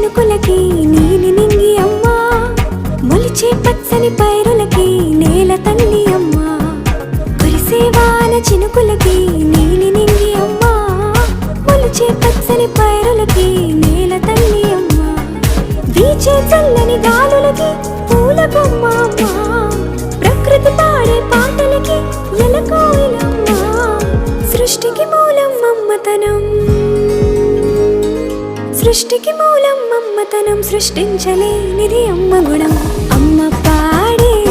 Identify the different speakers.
Speaker 1: చినుకులకి నీలి నింగి అమ్మా, మొలిచే పచ్చని పైరులకి నేల తల్లి అమ్మా. కురిసే వాన చినుకులకి నీలి నింగి అమ్మా, మొలిచే పచ్చని పైరులకి నేల తల్లి అమ్మా. వీచే చల్లని గాలులకి పూల బొమ్మ అమ్మా, ప్రకృతి పాడే పాటలకి ఎలకోయిలమ్మా. సృష్టికి మూలం మమ్మతనం, సృష్టికి మూలం మమ్మతనం, సృష్టించలేనిది అమ్మ గుణం. అమ్మ